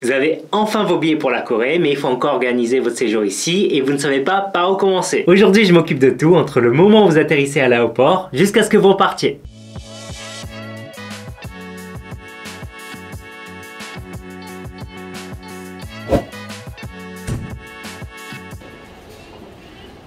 Vous avez enfin vos billets pour la Corée, mais il faut encore organiser votre séjour ici et vous ne savez pas par où commencer. Aujourd'hui, je m'occupe de tout entre le moment où vous atterrissez à l'aéroport jusqu'à ce que vous repartiez.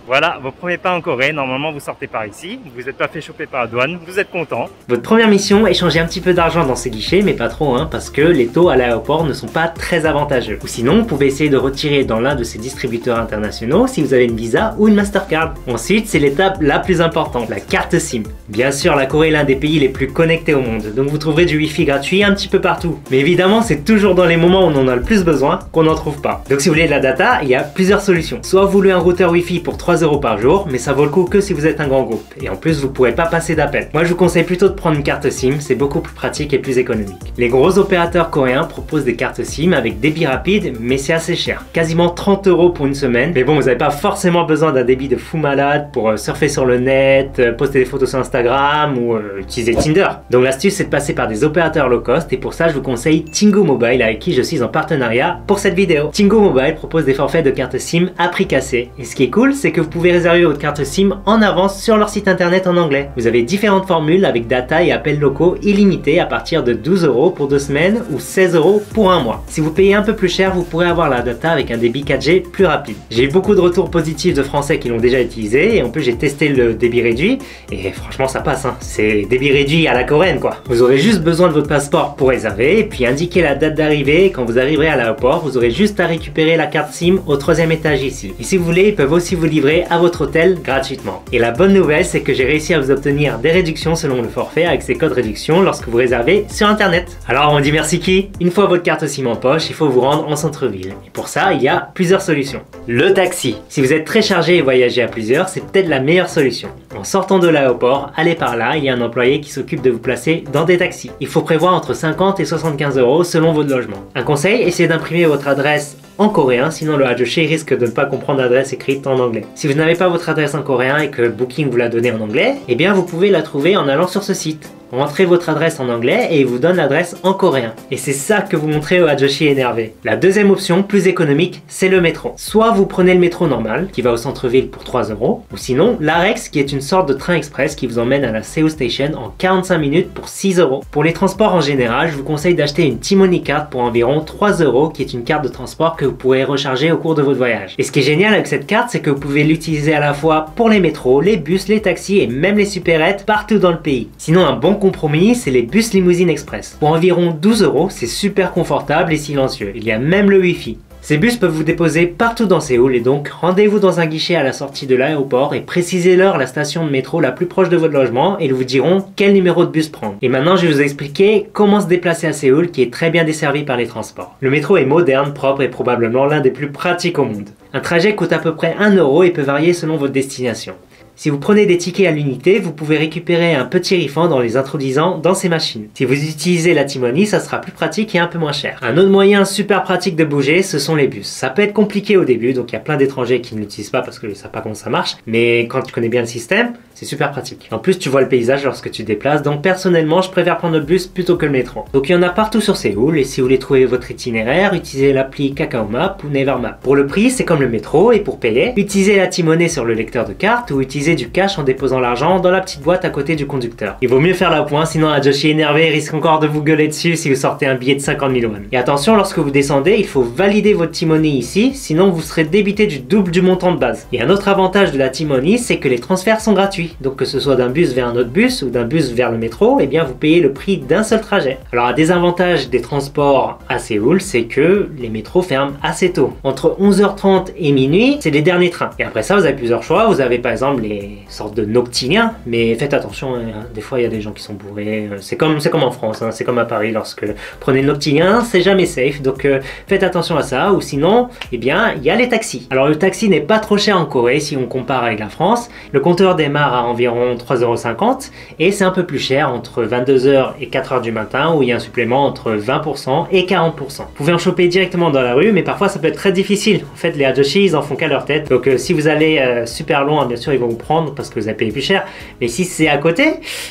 Voilà, vos premiers pas en Corée. Normalement, vous sortez par ici. Vous n'êtes pas fait choper par la douane. Vous êtes content. Votre première mission est changer un petit peu d'argent dans ces guichets, mais pas trop, parce que les taux à l'aéroport ne sont pas très avantageux. Ou sinon, vous pouvez essayer de retirer dans l'un de ces distributeurs internationaux si vous avez une Visa ou une Mastercard. Ensuite, c'est l'étape la plus importante, la carte SIM. Bien sûr, la Corée est l'un des pays les plus connectés au monde, donc vous trouverez du Wi-Fi gratuit un petit peu partout. Mais évidemment, c'est toujours dans les moments où on en a le plus besoin qu'on n'en trouve pas. Donc si vous voulez de la data, il y a plusieurs solutions. Soit vous louez un routeur Wi-Fi pour 3 € par jour, mais ça vaut le coup que si vous êtes un grand groupe. Et en plus, vous pourrez pas passer d'appel. Moi, je vous conseille plutôt de prendre une carte SIM, c'est beaucoup plus pratique et plus économique. Les gros opérateurs coréens proposent des cartes SIM avec débit rapide, mais c'est assez cher. Quasiment 30 € pour une semaine. Mais bon, vous n'avez pas forcément besoin d'un débit de fou malade pour surfer sur le net, poster des photos sur Instagram ou utiliser Tinder. Donc l'astuce, c'est de passer par des opérateurs low cost et pour ça, je vous conseille Tingo Mobile avec qui je suis en partenariat pour cette vidéo. Tingo Mobile propose des forfaits de carte SIM à prix cassé. Et ce qui est cool, c'est que vous pouvez réserver votre carte SIM en avance sur leur site internet en anglais. Vous avez différentes formules avec data et appels locaux illimités à partir de 12 € pour 2 semaines ou 16 € pour un mois. Si vous payez un peu plus cher, vous pourrez avoir la data avec un débit 4G plus rapide. J'ai eu beaucoup de retours positifs de Français qui l'ont déjà utilisé et en plus j'ai testé le débit réduit et franchement ça passe. C'est débit réduit à la coréenne quoi. Vous aurez juste besoin de votre passeport pour réserver et puis indiquer la date d'arrivée. Quand vous arriverez à l'aéroport, vous aurez juste à récupérer la carte SIM au 3e étage ici. Et si vous voulez, ils peuvent aussi vous livrer à votre hôtel gratuitement. Et la bonne nouvelle, c'est que j'ai réussi à vous obtenir des réductions selon le forfait avec ces codes réduction lorsque vous réservez sur internet. Alors on dit merci qui? Une fois votre carte SIM en poche, il faut vous rendre en centre-ville. Et pour ça, il y a plusieurs solutions. Le taxi. Si vous êtes très chargé et voyagez à plusieurs, c'est peut-être la meilleure solution. En sortant de l'aéroport, allez par là, il y a un employé qui s'occupe de vous placer dans des taxis. Il faut prévoir entre 50 et 75 € selon votre logement. Un conseil, essayez d'imprimer votre adresse en coréen, sinon le Hajoshi risque de ne pas comprendre l'adresse écrite en anglais. Si vous n'avez pas votre adresse en coréen et que Booking vous l'a donnée en anglais, eh bien vous pouvez la trouver en allant sur ce site. Rentrez votre adresse en anglais et il vous donne l'adresse en coréen. Et c'est ça que vous montrez au Hajoshi énervé. La deuxième option, plus économique, c'est le métro. Soit vous prenez le métro normal, qui va au centre-ville pour 3 €, ou sinon l'Arex, qui est une sorte de train express qui vous emmène à la Seoul Station en 45 minutes pour 6 €. Pour les transports en général, je vous conseille d'acheter une T-Money Card pour environ 3 € qui est une carte de transport que vous pourrez recharger au cours de votre voyage. Et ce qui est génial avec cette carte, c'est que vous pouvez l'utiliser à la fois pour les métros, les bus, les taxis et même les supérettes partout dans le pays. Sinon, un bon compromis, c'est les bus limousine express. Pour environ 12 €, c'est super confortable et silencieux. Il y a même le Wi-Fi. Ces bus peuvent vous déposer partout dans Séoul et donc rendez-vous dans un guichet à la sortie de l'aéroport et précisez-leur la station de métro la plus proche de votre logement et ils vous diront quel numéro de bus prendre. Et maintenant je vais vous expliquer comment se déplacer à Séoul qui est très bien desservi par les transports. Le métro est moderne, propre et probablement l'un des plus pratiques au monde. Un trajet coûte à peu près 1 € et peut varier selon votre destination. Si vous prenez des tickets à l'unité, vous pouvez récupérer un petit refund en les introduisant dans ces machines. Si vous utilisez la T-Money, ça sera plus pratique et un peu moins cher. Un autre moyen super pratique de bouger, ce sont les bus. Ça peut être compliqué au début, donc il y a plein d'étrangers qui ne l'utilisent pas parce qu'ils ne savent pas comment ça marche. Mais quand tu connais bien le système, c'est super pratique. En plus, tu vois le paysage lorsque tu te déplaces, donc personnellement, je préfère prendre le bus plutôt que le métro. Donc il y en a partout sur Séoul, et si vous voulez trouver votre itinéraire, utilisez l'appli Kakao Map ou Naver Map. Pour le prix, c'est comme le métro, et pour payer, utilisez la T-Money sur le lecteur de carte ou utilisez du cash en déposant l'argent dans la petite boîte à côté du conducteur. Il vaut mieux faire la pointe, sinon Hajoshi énervé risque encore de vous gueuler dessus si vous sortez un billet de 50 000 won. Et attention, lorsque vous descendez, il faut valider votre T-Money ici, sinon vous serez débité du double du montant de base. Et un autre avantage de la T-Money, c'est que les transferts sont gratuits. Donc que ce soit d'un bus vers un autre bus ou d'un bus vers le métro, eh bien vous payez le prix d'un seul trajet. Alors un désavantage des transports à Séoul, c'est que les métros ferment assez tôt. Entre 11h30 et minuit, c'est les derniers trains. Et après ça, vous avez plusieurs choix. Vous avez par exemple les sortes de noctiliens, mais faites attention, des fois il y a des gens qui sont bourrés. C'est comme en France, c'est comme à Paris, lorsque prenez le noctilien, c'est jamais safe. Donc faites attention à ça. Ou sinon, eh bien, il y a les taxis. Alors le taxi n'est pas trop cher en Corée si on compare avec la France. Le compteur démarre à environ 3,50 € et c'est un peu plus cher entre 22 h et 4 h du matin où il y a un supplément entre 20% et 40%. Vous pouvez en choper directement dans la rue, mais parfois ça peut être très difficile. En fait, les Hajoshi, ils en font qu'à leur tête. Donc si vous allez super loin, bien sûr, ils vont vous prendre parce que vous avez payé plus cher. Mais si c'est à côté,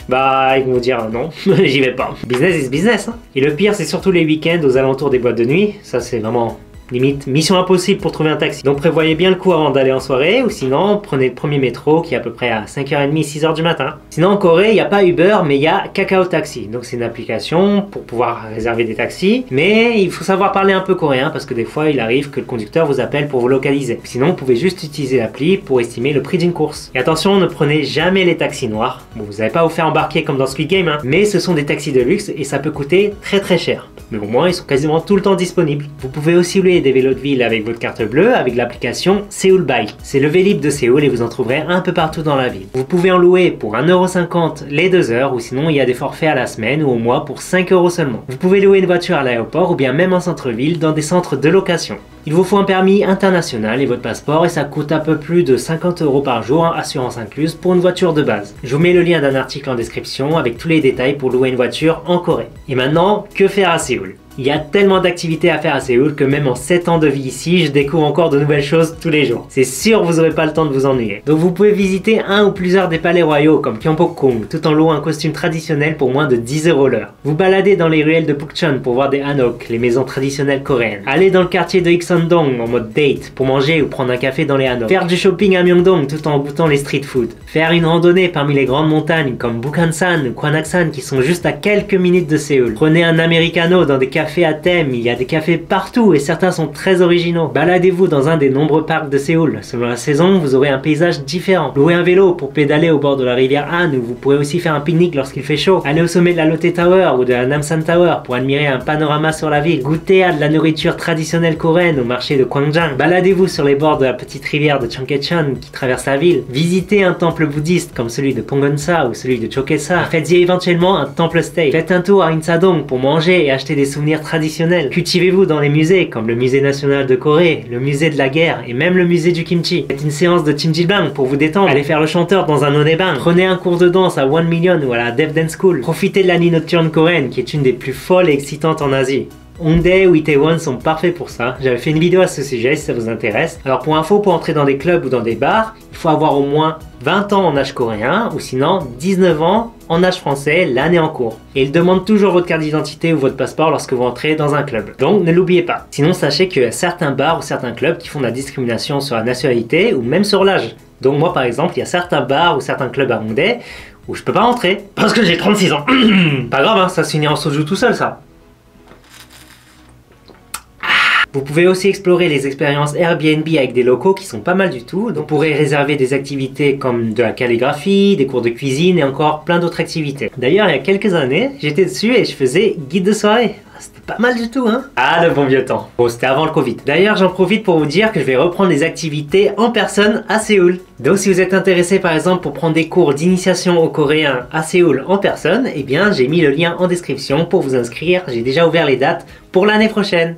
bah ils vont vous dire non, j'y vais pas. Business is business. Hein. Et le pire, c'est surtout les week-ends aux alentours des boîtes de nuit. Ça, c'est vraiment limite mission impossible pour trouver un taxi. Donc prévoyez bien le coup avant d'aller en soirée, ou sinon prenez le premier métro qui est à peu près à 5h30, 6h du matin. Sinon en Corée, il n'y a pas Uber, mais il y a Kakao Taxi. Donc c'est une application pour pouvoir réserver des taxis. Mais il faut savoir parler un peu coréen parce que des fois il arrive que le conducteur vous appelle pour vous localiser. Sinon vous pouvez juste utiliser l'appli pour estimer le prix d'une course. Et attention, ne prenez jamais les taxis noirs. Bon, vous n'allez pas vous faire embarquer comme dans Squid Game, hein, mais ce sont des taxis de luxe et ça peut coûter très cher. Mais au moins ils sont quasiment tout le temps disponibles. Vous pouvez aussi louer des vélos de ville avec votre carte bleue avec l'application Seoul Bike. C'est le Vélib de Séoul et vous en trouverez un peu partout dans la ville. Vous pouvez en louer pour 1,50€ les 2 heures ou sinon il y a des forfaits à la semaine ou au mois pour 5€ seulement. Vous pouvez louer une voiture à l'aéroport ou bien même en centre-ville dans des centres de location. Il vous faut un permis international et votre passeport et ça coûte un peu plus de 50€ par jour, assurance incluse, pour une voiture de base. Je vous mets le lien d'un article en description avec tous les détails pour louer une voiture en Corée. Et maintenant, que faire à Séoul ? Il y a tellement d'activités à faire à Séoul que même en 7 ans de vie ici, je découvre encore de nouvelles choses tous les jours. C'est sûr, vous n'aurez pas le temps de vous ennuyer. Donc vous pouvez visiter un ou plusieurs des palais royaux comme Gyeongbokgung tout en louant un costume traditionnel pour moins de 10€ l'heure. Vous baladez dans les ruelles de Pukchon pour voir des hanok, les maisons traditionnelles coréennes. Allez dans le quartier de Ikseondong en mode date pour manger ou prendre un café dans les hanok. Faire du shopping à Myeongdong tout en goûtant les street food. Faire une randonnée parmi les grandes montagnes comme Bukhansan ou Gwanaksan qui sont juste à quelques minutes de Séoul. Prenez un americano dans des cafés à thème, il y a des cafés partout et certains sont très originaux. Baladez-vous dans un des nombreux parcs de Séoul. Selon la saison, vous aurez un paysage différent. Louez un vélo pour pédaler au bord de la rivière Han où vous pourrez aussi faire un pique-nique lorsqu'il fait chaud. Allez au sommet de la Lotte Tower ou de la Namsan Tower pour admirer un panorama sur la ville. Goûtez à de la nourriture traditionnelle coréenne au marché de Gwangjang. Baladez-vous sur les bords de la petite rivière de Cheonggyecheon qui traverse la ville. Visitez un temple bouddhiste comme celui de Ponggeonsa ou celui de Chokesa. Faites-y éventuellement un temple stay. Faites un tour à Insadong pour manger et acheter des souvenirs traditionnels. Cultivez-vous dans les musées comme le musée national de Corée, le musée de la guerre et même le musée du kimchi. Faites une séance de Chimjilbang pour vous détendre. Allez faire le chanteur dans un onebang. Prenez un cours de danse à 1 Million ou à la Deaf Dance School. Profitez de la nuit nocturne coréenne qui est une des plus folles et excitantes en Asie. Hongdae ou Itaewon sont parfaits pour ça. J'avais fait une vidéo à ce sujet si ça vous intéresse. Alors pour info, pour entrer dans des clubs ou dans des bars, il faut avoir au moins 20 ans en âge coréen ou sinon 19 ans en âge français l'année en cours. Et ils demandent toujours votre carte d'identité ou votre passeport lorsque vous entrez dans un club. Donc ne l'oubliez pas. Sinon sachez qu'il y a certains bars ou certains clubs qui font de la discrimination sur la nationalité ou même sur l'âge. Donc moi par exemple, il y a certains bars ou certains clubs à Hongdae où je peux pas rentrer parce que j'ai 36 ans. Pas grave, hein, ça se finit en soju tout seul ça. Vous pouvez aussi explorer les expériences Airbnb avec des locaux qui sont pas mal du tout. Donc vous pourrez réserver des activités comme de la calligraphie, des cours de cuisine et encore plein d'autres activités. D'ailleurs, il y a quelques années, j'étais dessus et je faisais guide de soirée. C'était pas mal du tout, hein? Ah, le bon vieux temps. Bon, c'était avant le Covid. D'ailleurs, j'en profite pour vous dire que je vais reprendre les activités en personne à Séoul. Donc, si vous êtes intéressé, par exemple, pour prendre des cours d'initiation au coréen à Séoul en personne, eh bien, j'ai mis le lien en description pour vous inscrire. J'ai déjà ouvert les dates pour l'année prochaine.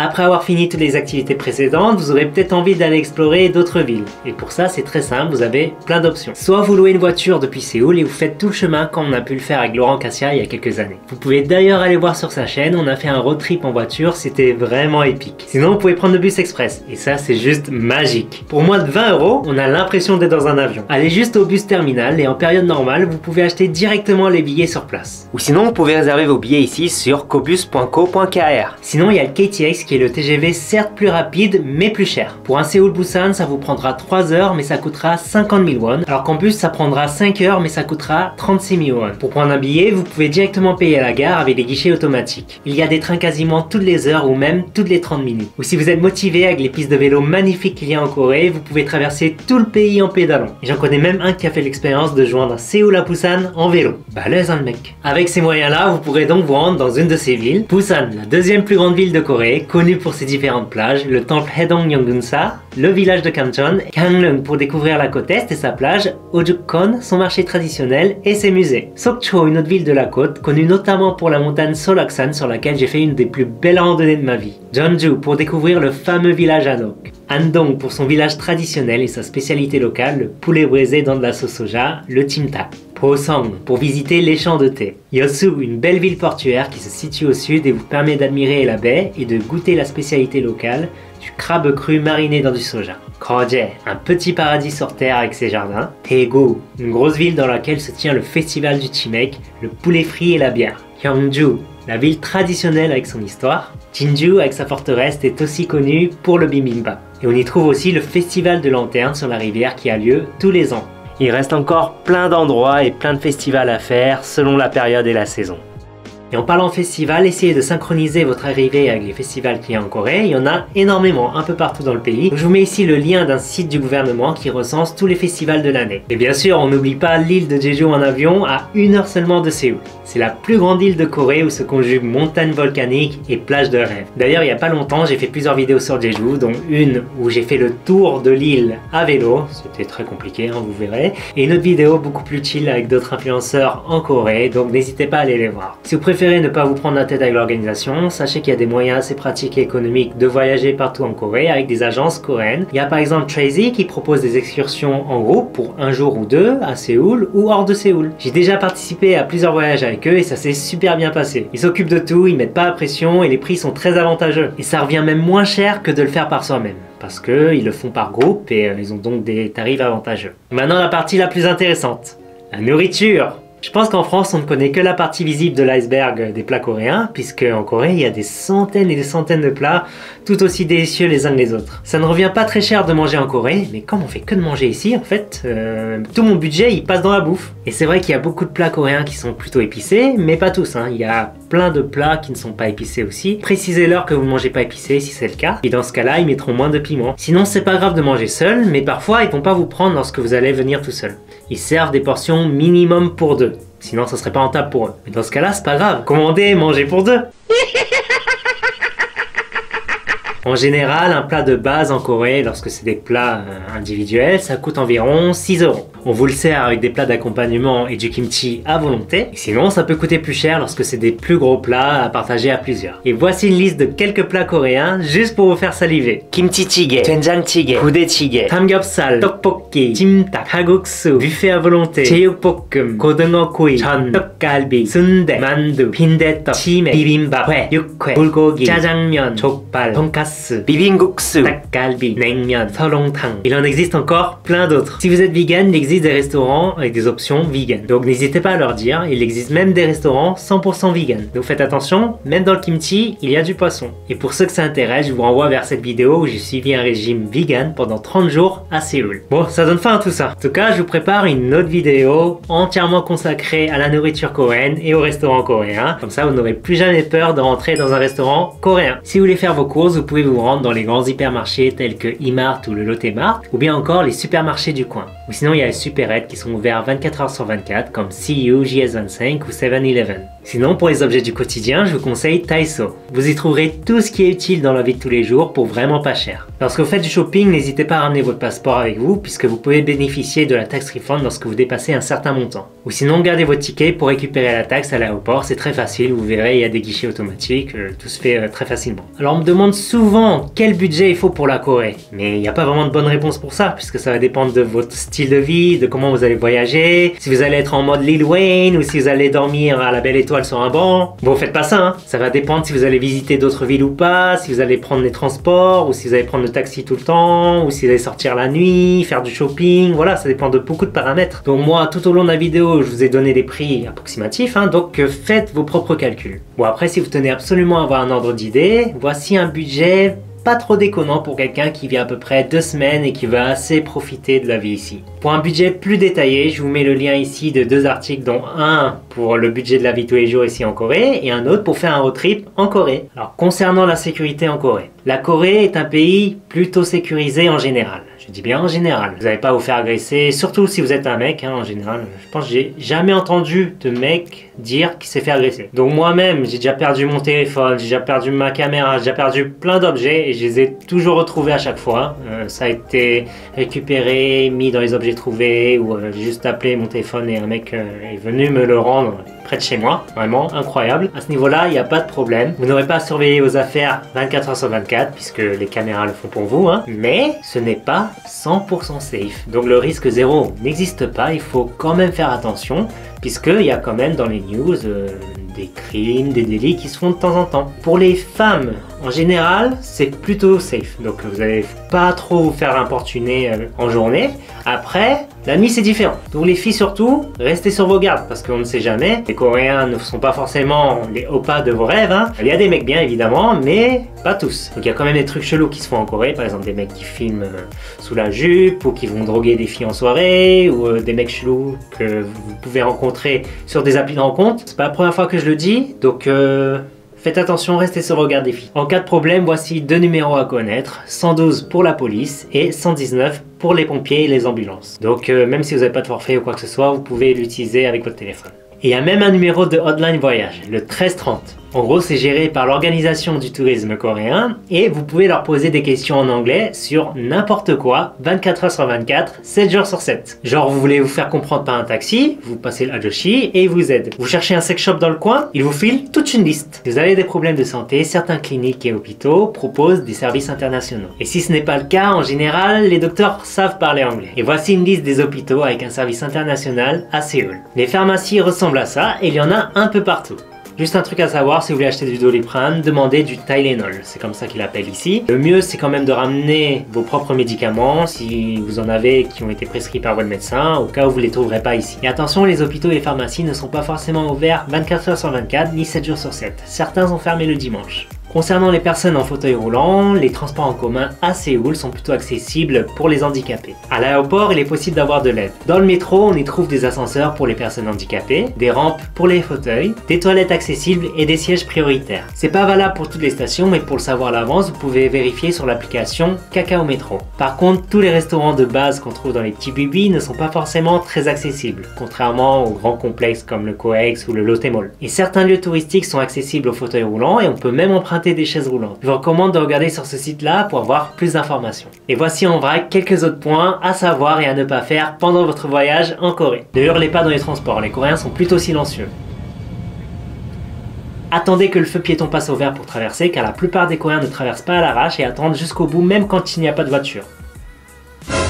Après avoir fini toutes les activités précédentes, vous aurez peut-être envie d'aller explorer d'autres villes. Et pour ça, c'est très simple, vous avez plein d'options. Soit vous louez une voiture depuis Séoul et vous faites tout le chemin comme on a pu le faire avec Laurent Cassia il y a quelques années. Vous pouvez d'ailleurs aller voir sur sa chaîne, on a fait un road trip en voiture, c'était vraiment épique. Sinon, vous pouvez prendre le bus express. Et ça, c'est juste magique. Pour moins de 20€, on a l'impression d'être dans un avion. Allez juste au bus terminal et en période normale, vous pouvez acheter directement les billets sur place. Ou sinon, vous pouvez réserver vos billets ici sur kobus.co.kr. Sinon, il y a le KTX qui est le TGV certes plus rapide mais plus cher. Pour un Séoul-Busan, ça vous prendra 3 heures mais ça coûtera 50 000 won. Alors qu'en bus, ça prendra 5 heures mais ça coûtera 36 000 won. Pour prendre un billet, vous pouvez directement payer à la gare avec les guichets automatiques. Il y a des trains quasiment toutes les heures ou même toutes les 30 minutes. Ou si vous êtes motivé avec les pistes de vélo magnifiques qu'il y a en Corée, vous pouvez traverser tout le pays en pédalant. Et j'en connais même un qui a fait l'expérience de joindre Séoul à Busan en vélo. Balèze, hein, le mec. Avec ces moyens-là, vous pourrez donc vous rendre dans une de ces villes. Busan, la deuxième plus grande ville de Corée, connue pour ses différentes plages, le temple Haedong-Yeongunsa, le village de Kamcheon, Gangneung pour découvrir la côte est et sa plage, Ojukon, son marché traditionnel et ses musées. Sokcho, une autre ville de la côte, connue notamment pour la montagne Solaksan sur laquelle j'ai fait une des plus belles randonnées de ma vie. Jeonju pour découvrir le fameux village Hanok. Andong pour son village traditionnel et sa spécialité locale, le poulet braisé dans de la sauce soja, le Chimtak. Posong, pour visiter les champs de thé. Yosu, une belle ville portuaire qui se situe au sud et vous permet d'admirer la baie et de goûter la spécialité locale du crabe cru mariné dans du soja. Koje, un petit paradis sur terre avec ses jardins. Daegu, une grosse ville dans laquelle se tient le festival du chimek, le poulet frit et la bière. Gyeongju, la ville traditionnelle avec son histoire. Jinju, avec sa forteresse, est aussi connue pour le bibimbap. Et on y trouve aussi le festival de lanternes sur la rivière qui a lieu tous les ans. Il reste encore plein d'endroits et plein de festivals à faire selon la période et la saison. Et en parlant festival, essayez de synchroniser votre arrivée avec les festivals qu'il y a en Corée. Il y en a énormément, un peu partout dans le pays. Donc, je vous mets ici le lien d'un site du gouvernement qui recense tous les festivals de l'année. Et bien sûr, on n'oublie pas l'île de Jeju en avion à 1 heure seulement de Séoul. C'est la plus grande île de Corée où se conjuguent montagnes volcaniques et plages de rêve. D'ailleurs, il n'y a pas longtemps, j'ai fait plusieurs vidéos sur Jeju, dont une où j'ai fait le tour de l'île à vélo. C'était très compliqué, hein, vous verrez. Et une autre vidéo beaucoup plus chill avec d'autres influenceurs en Corée, donc n'hésitez pas à aller les voir. Si vous préférez ne pas vous prendre la tête avec l'organisation, sachez qu'il y a des moyens assez pratiques et économiques de voyager partout en Corée avec des agences coréennes. Il y a par exemple Tracy qui propose des excursions en groupe pour 1 jour ou 2 à Séoul ou hors de Séoul. J'ai déjà participé à plusieurs voyages avec eux et ça s'est super bien passé. Ils s'occupent de tout, ils mettent pas la pression et les prix sont très avantageux. Et ça revient même moins cher que de le faire par soi-même. Parce qu'ils le font par groupe et ils ont donc des tarifs avantageux. Maintenant la partie la plus intéressante, la nourriture. Je pense qu'en France, on ne connaît que la partie visible de l'iceberg des plats coréens, puisque en Corée, il y a des centaines et des centaines de plats, tout aussi délicieux les uns que les autres. Ça ne revient pas très cher de manger en Corée, mais comme on fait que de manger ici, en fait, tout mon budget, il passe dans la bouffe. Et c'est vrai qu'il y a beaucoup de plats coréens qui sont plutôt épicés, mais pas tous, hein. Il y a plein de plats qui ne sont pas épicés aussi. Précisez-leur que vous ne mangez pas épicé si c'est le cas, et dans ce cas-là, ils mettront moins de piment. Sinon, c'est pas grave de manger seul, mais parfois, ils vont pas vous prendre lorsque vous allez venir tout seul. Ils servent des portions minimum pour 2. Sinon, ça serait pas rentable pour eux. Mais dans ce cas-là, c'est pas grave. Commandez et mangez pour 2. En général, un plat de base en Corée, lorsque c'est des plats individuels, ça coûte environ 6 €. On vous le sert avec des plats d'accompagnement et du kimchi à volonté. Et sinon, ça peut coûter plus cher lorsque c'est des plus gros plats à partager à plusieurs. Et voici une liste de quelques plats coréens juste pour vous faire saliver. Kimchi jjigae, doenjang jjigae, budae-jjigae, samgyeopsal, tteokbokki, jimtak, kalguksu, buffet à volonté, 제육볶음, 고등어구이, 전, 떡갈비, 순대, 만두, 빈대떡, 치맥, 비빔밥, 회, 육회, 불고기, 짜장면, 족발, 돈가스, 비빔국수, 닭갈비, 냉면, 설렁탕. Il en existe encore plein d'autres. Si vous êtes vegan, il existe des restaurants avec des options vegan. Donc n'hésitez pas à leur dire, il existe même des restaurants 100% vegan. Donc faites attention, même dans le kimchi, il y a du poisson. Et pour ceux que ça intéresse, je vous renvoie vers cette vidéo où j'ai suivi un régime vegan pendant 30 jours à Séoul. Bon, ça donne fin à tout ça. En tout cas, je vous prépare une autre vidéo entièrement consacrée à la nourriture coréenne et au restaurant coréen. Comme ça, vous n'aurez plus jamais peur de rentrer dans un restaurant coréen. Si vous voulez faire vos courses, vous pouvez vous rendre dans les grands hypermarchés tels que E-Mart ou le Lotte Mart, ou bien encore les supermarchés du coin. Ou sinon, il y a les supérettes qui sont ouverts 24 h sur 24 comme CU, JS25 ou 7-Eleven. Sinon, pour les objets du quotidien, je vous conseille Daiso. Vous y trouverez tout ce qui est utile dans la vie de tous les jours pour vraiment pas cher. Lorsque vous faites du shopping, n'hésitez pas à ramener votre passeport avec vous puisque vous pouvez bénéficier de la taxe refund lorsque vous dépassez un certain montant. Ou sinon, gardez votre ticket pour récupérer la taxe à l'aéroport, c'est très facile, vous verrez, il y a des guichets automatiques, tout se fait très facilement. Alors on me demande souvent quel budget il faut pour la Corée, mais il n'y a pas vraiment de bonne réponse pour ça puisque ça va dépendre de votre style de vie, de comment vous allez voyager, si vous allez être en mode Lil Wayne ou si vous allez dormir à la belle étoile sur un banc. Bon, faites pas ça, hein. Ça va dépendre si vous allez visiter d'autres villes ou pas, si vous allez prendre les transports ou si vous allez prendre le taxi tout le temps ou si vous allez sortir la nuit, faire du shopping, voilà, ça dépend de beaucoup de paramètres. Donc moi, tout au long de la vidéo, je vous ai donné des prix approximatifs, hein, donc faites vos propres calculs. Bon, après, si vous tenez absolument à avoir un ordre d'idée, voici un budget pas trop déconnant pour quelqu'un qui vit à peu près 2 semaines et qui veut assez profiter de la vie ici. Pour un budget plus détaillé, je vous mets le lien ici de 2 articles, dont un pour le budget de la vie tous les jours ici en Corée et un autre pour faire un road trip en Corée. Alors concernant la sécurité en Corée, la Corée est un pays plutôt sécurisé en général. Je dis bien en général. Vous n'allez pas vous faire agresser, surtout si vous êtes un mec, hein, en général. Je pense que j'ai jamais entendu de mec dire qu'il s'est fait agresser. Donc moi-même, j'ai déjà perdu mon téléphone, j'ai déjà perdu ma caméra, j'ai déjà perdu plein d'objets et je les ai toujours retrouvés à chaque fois. Ça a été récupéré, mis dans les objets trouvés ou j'ai juste appelé mon téléphone et un mec est venu me le rendre. près de chez moi. Vraiment incroyable. À ce niveau-là, il n'y a pas de problème. Vous n'aurez pas à surveiller vos affaires 24 h sur 24 puisque les caméras le font pour vous. Hein. Mais ce n'est pas 100% safe. Donc le risque zéro n'existe pas. Il faut quand même faire attention puisqu'il y a quand même dans les news des crimes, des délits qui se font de temps en temps. Pour les femmes, en général, c'est plutôt safe. Donc vous n'allez pas trop vous faire importuner en journée. Après, la nuit c'est différent. Donc les filles surtout, restez sur vos gardes parce qu'on ne sait jamais. Les Coréens ne sont pas forcément les oppas de vos rêves. Hein. Il y a des mecs bien évidemment, mais pas tous. Donc il y a quand même des trucs chelous qui se font en Corée. Par exemple des mecs qui filment sous la jupe ou qui vont droguer des filles en soirée ou des mecs chelous que vous pouvez rencontrer sur des applis de rencontre. C'est pas la première fois que je le dis, donc faites attention, restez sur vos gardes des filles. En cas de problème, voici 2 numéros à connaître, 112 pour la police et 119 pour les pompiers et les ambulances. Donc même si vous n'avez pas de forfait ou quoi que ce soit, vous pouvez l'utiliser avec votre téléphone. Et il y a même un numéro de hotline voyage, le 1330. En gros, c'est géré par l'organisation du tourisme coréen et vous pouvez leur poser des questions en anglais sur n'importe quoi, 24 h sur 24, 7 jours sur 7. Genre, vous voulez vous faire comprendre par un taxi, vous passez le Ajoshi et il vous aide. Vous cherchez un sex shop dans le coin, il vous file toute une liste. Si vous avez des problèmes de santé, certains cliniques et hôpitaux proposent des services internationaux. Et si ce n'est pas le cas, en général, les docteurs savent parler anglais. Et voici une liste des hôpitaux avec un service international à Séoul. Les pharmacies ressemblent à ça et il y en a un peu partout. Juste un truc à savoir, si vous voulez acheter du Doliprane, demandez du Tylenol, c'est comme ça qu'il appelle ici. Le mieux c'est quand même de ramener vos propres médicaments, si vous en avez qui ont été prescrits par votre médecin, au cas où vous ne les trouverez pas ici. Et attention, les hôpitaux et les pharmacies ne sont pas forcément ouverts 24 h sur 24, ni 7 jours sur 7. Certains sont fermés le dimanche. Concernant les personnes en fauteuil roulant, les transports en commun à Séoul sont plutôt accessibles pour les handicapés. À l'aéroport, il est possible d'avoir de l'aide. Dans le métro, on y trouve des ascenseurs pour les personnes handicapées, des rampes pour les fauteuils, des toilettes accessibles et des sièges prioritaires. C'est pas valable pour toutes les stations, mais pour le savoir à l'avance, vous pouvez vérifier sur l'application Kakao Métro. Par contre, tous les restaurants de base qu'on trouve dans les petits bibis ne sont pas forcément très accessibles, contrairement aux grands complexes comme le Coex ou le Lotte Mall. Et certains lieux touristiques sont accessibles aux fauteuils roulants et on peut même emprunter des chaises roulantes. Je vous recommande de regarder sur ce site-là pour avoir plus d'informations. Et voici en vrac quelques autres points à savoir et à ne pas faire pendant votre voyage en Corée. Ne hurlez pas dans les transports, les Coréens sont plutôt silencieux. Attendez que le feu piéton passe au vert pour traverser, car la plupart des Coréens ne traversent pas à l'arrache et attendent jusqu'au bout même quand il n'y a pas de voiture.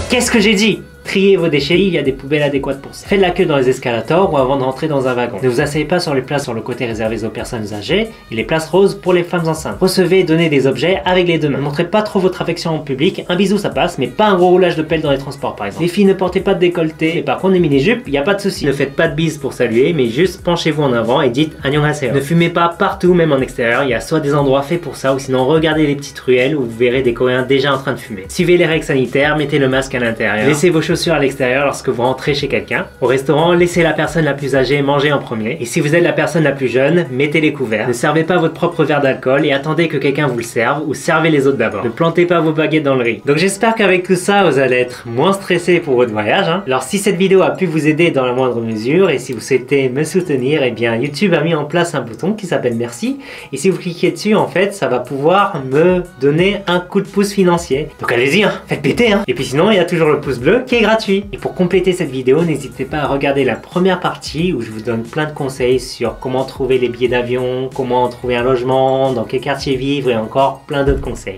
Qu'est-ce que j'ai dit ? Triez vos déchets, il y a des poubelles adéquates pour ça. Faites la queue dans les escalators ou avant de rentrer dans un wagon. Ne vous asseyez pas sur les places sur le côté réservé aux personnes âgées et les places roses pour les femmes enceintes. Recevez et donnez des objets avec les deux mains. Ne montrez pas trop votre affection en public, un bisou ça passe, mais pas un gros roulage de pelle dans les transports par exemple. Les filles ne portez pas de décolleté, et par contre les mini-jupes, il n'y a pas de souci. Ne faites pas de bises pour saluer, mais juste penchez-vous en avant et dites annyeonghaseyo. Ne fumez pas partout, même en extérieur, il y a soit des endroits faits pour ça, ou sinon regardez les petites ruelles où vous verrez des Coréens déjà en train de fumer. Suivez les règles sanitaires, mettez le masque à l'intérieur, laissez vos chaussures à l'extérieur lorsque vous rentrez chez quelqu'un. Au restaurant, laissez la personne la plus âgée manger en premier. Et si vous êtes la personne la plus jeune, mettez les couverts. Ne servez pas votre propre verre d'alcool et attendez que quelqu'un vous le serve ou servez les autres d'abord. Ne plantez pas vos baguettes dans le riz. Donc j'espère qu'avec tout ça, vous allez être moins stressé pour votre voyage. Alors si cette vidéo a pu vous aider dans la moindre mesure et si vous souhaitez me soutenir, eh bien YouTube a mis en place un bouton qui s'appelle merci. Et si vous cliquez dessus, en fait, ça va pouvoir me donner un coup de pouce financier. Donc allez-y, faites péter. Et puis sinon, il y a toujours le pouce bleu qui est gratuit. Et pour compléter cette vidéo, n'hésitez pas à regarder la première partie où je vous donne plein de conseils sur comment trouver les billets d'avion, comment trouver un logement, dans quel quartier vivre et encore plein d'autres conseils.